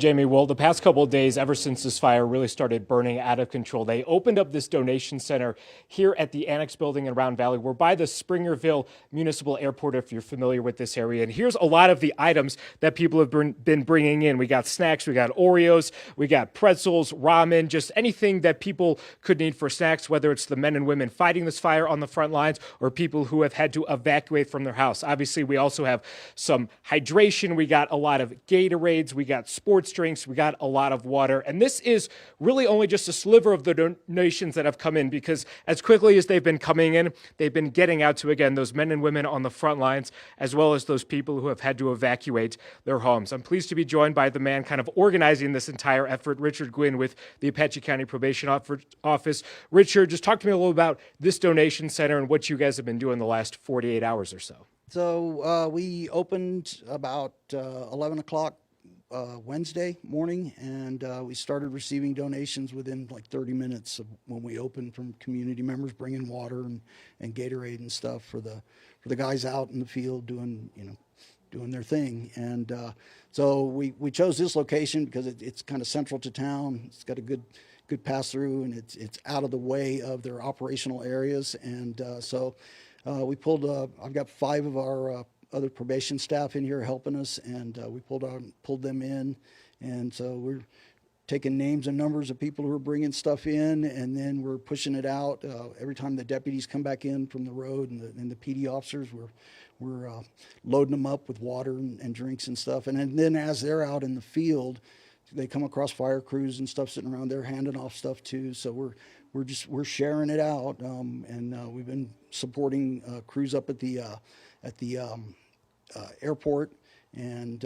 Jamie, well, the past couple of days, ever since this fire really started burning out of control, they opened up this donation center here at the Annex building in Round Valley. We're by the Springerville Municipal Airport, if you're familiar with this area. And here's a lot of the items that people have been bringing in. We got snacks, we got Oreos, we got pretzels, ramen, just anything that people could need for snacks, whether it's the men and women fighting this fire on the front lines or people who have had to evacuate from their house. Obviously, we also have some hydration. We got a lot of Gatorades. We got sports drinks. We got a lot of water. And this is really only just a sliver of the donations that have come in, because as quickly as they've been coming in, they've been getting out to, again, those men and women on the front lines, as well as those people who have had to evacuate their homes. I'm pleased to be joined by the man kind of organizing this entire effort, Richard Gwynn with the Apache County Probation Office. Richard, just talk to me a little about this donation center and what you guys have been doing the last 48 hours or so. So we opened about 11 o'clock Wednesday morning, and we started receiving donations within like 30 minutes of when we opened, from community members bringing water and Gatorade and stuff for the guys out in the field doing their thing. And so we chose this location because it's kind of central to town. It's got a good pass through, and it's out of the way of their operational areas. And so we pulled. I've got 5 of our other probation staff in here helping us, and we pulled them in. And so we're taking names and numbers of people who are bringing stuff in, and then we're pushing it out. Every time the deputies come back in from the road, and the PD officers, we're loading them up with water and drinks and stuff. And then as they're out in the field, they come across fire crews and stuff sitting around there handing off stuff too. So we're sharing it out, and we've been supporting crews up at the airport, and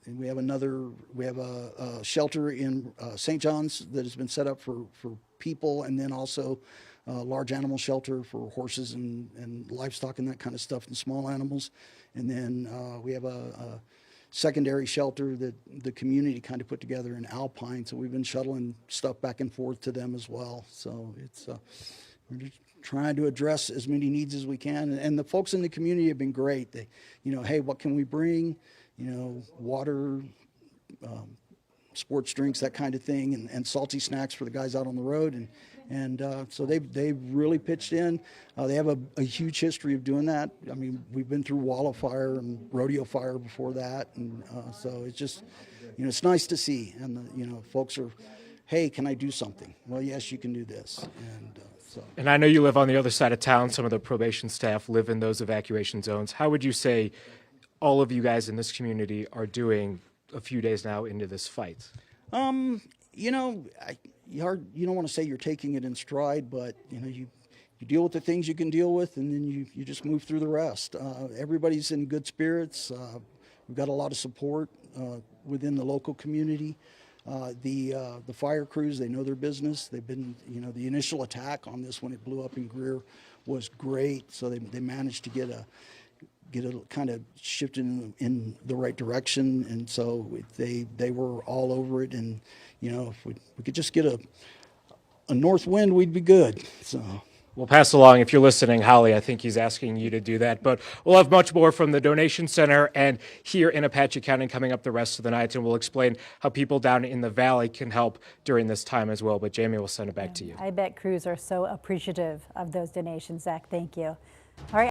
we have a shelter in St. John's that has been set up for people, and then also a large animal shelter for horses and livestock and that kind of stuff, and small animals. And then we have a secondary shelter that the community kind of put together in Alpine, so we've been shuttling stuff back and forth to them as well. So it's we're just trying to address as many needs as we can, and the folks in the community have been great. They, hey, what can we bring? Water, sports drinks, that kind of thing, and salty snacks for the guys out on the road, and so they've really pitched in. They have a huge history of doing that. I mean, we've been through Wall of Fire and Rodeo Fire before that, and so it's just, it's nice to see. And folks are, hey, can I do something? Well, yes, you can do this. And I know you live on the other side of town. Some of the probation staff live in those evacuation zones. How would you say all of you guys in this community are doing a few days now into this fight? You don't want to say you're taking it in stride, but you deal with the things you can deal with, and then you just move through the rest. Everybody's in good spirits. We've got a lot of support within the local community. The fire crews, they know their business. They've been, the initial attack on this when it blew up in Greer was great. So they managed to get a kind of shifted in the right direction. And so they were all over it. And, if we could just get a north wind, we'd be good. So we'll pass along, if you're listening, Holly, I think he's asking you to do that. But we'll have much more from the donation center and here in Apache County coming up the rest of the night, and we'll explain how people down in the valley can help during this time as well. But Jamie, we'll send it back to you. I bet crews are so appreciative of those donations, Zach. Thank you. All right.